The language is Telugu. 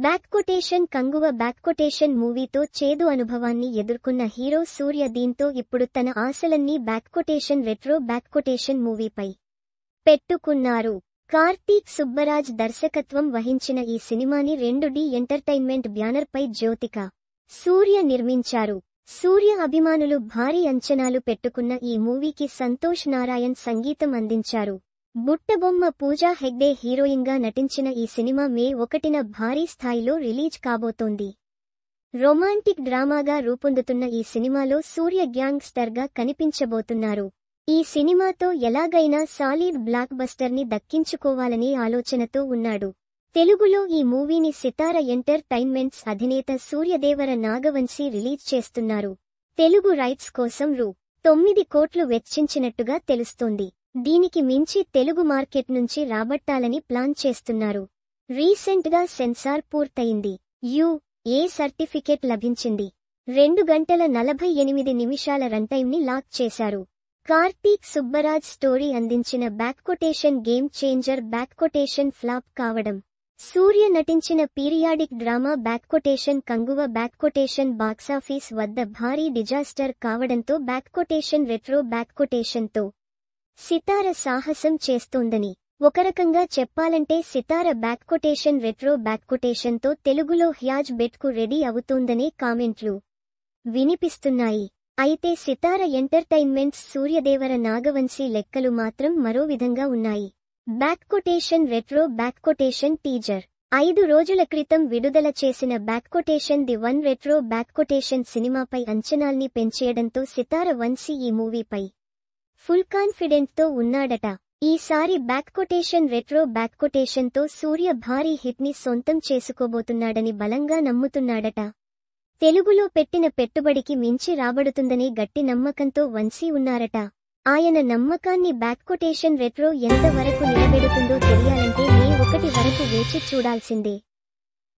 Back quotation Kanguva back quotation మూవీతో చేదు అనుభవాన్ని ఎదుర్కొన్న హీరో సూర్య దీంతో ఇప్పుడు తన ఆశలన్నీ back quotation retro back quotation మూవీపై పెట్టుకున్నారు. కార్తీక్ సుబ్బరాజ్ దర్శకత్వం వహించిన ఈ సినిమాని 2D ఎంటర్టైన్మెంట్ బ్యానర్ పై జ్యోతిక సూర్య నిర్మించారు. సూర్య అభిమానులు భారీ అంచనాలు పెట్టుకున్న ఈ మూవీకి సంతోష్ నారాయణ్ సంగీతం అందించారు. బుట్టబొమ్మ పూజా హెగ్డే హీరోయిన్గా నటించిన ఈ సినిమా మే 1న భారీ స్థాయిలో రిలీజ్ కాబోతోంది. రొమాంటిక్ డ్రామాగా రూపొందుతున్న ఈ సినిమాలో సూర్య గ్యాంగ్ స్టర్గా కనిపించబోతున్నారు. ఈ సినిమాతో ఎలాగైనా సాలిడ్ బ్లాక్ బస్టర్ని దక్కించుకోవాలనే ఆలోచనతో ఉన్నాడు. తెలుగులో ఈ మూవీని సితార ఎంటర్టైన్మెంట్స్ అధినేత సూర్యదేవర నాగవంశీ రిలీజ్ చేస్తున్నారు. తెలుగు రైట్స్ కోసం రూ. 9 కోట్లు వెచ్చించినట్టుగా తెలుస్తోంది. దీనికి మించి తెలుగు మార్కెట్ నుంచి రాబట్టాలని ప్లాన్ చేస్తున్నారు. రీసెంట్గా సెన్సార్ పూర్తయింది. ఏ సర్టిఫికెట్ లభించింది. 2 గంటల 48 నిమిషాల రన్టైమ్ని లాక్ చేశారు. కార్తీక్ సుబ్బరాజ్ స్టోరీ అందించిన back quotation game changer back quotation flop కావడం, సూర్య నటించిన periodic drama back quotation Kanguva back quotation box office వద్ద భారీ డిజాస్టర్ కావడంతో బ్యాక్ కొటేషన్ రెట్రో బ్యాక్ కొటేషన్తో సితార సాహసం చేస్తోందని, ఒకరకంగా చెప్పాలంటే Sithara back quotation retro back కొటేషన్తో తెలుగులో హ్యాజ్ బెట్కు రెడీ అవుతోందనే కామెంట్లు వినిపిస్తున్నాయి. అయితే సితార ఎంటర్టైన్మెంట్స్ సూర్యదేవర నాగవంశీ లెక్కలు మాత్రం మరో విధంగా ఉన్నాయి. Back quotation retro back quotation teaser 5 రోజుల క్రితం విడుదల చేసిన back quotation the one retro back quotation సినిమాపై అంచనాల్ని పెంచేయడంతో సితార వంశీ ఈ మూవీపై ఫుల్ కాన్ఫిడెంట్తో ఉన్నాడట. ఈసారి బ్యాక్ కొటేషన్ రెట్రో బ్యాక్ కొటేషన్తో సూర్య భారీ హిట్ని సొంతం చేసుకోబోతున్నాడని బలంగా నమ్ముతున్నాడట. తెలుగులో పెట్టిన పెట్టుబడికి మించి రాబడుతుందనే గట్టి నమ్మకంతో వంశీ ఉన్నారట. ఆయన నమ్మకాన్ని బ్యాక్ కొటేషన్ రెట్రో ఎంత వరకు నిలబెడుతుందో తెలియాలంటే మే 1 వరకు వేచి చూడాల్సిందే.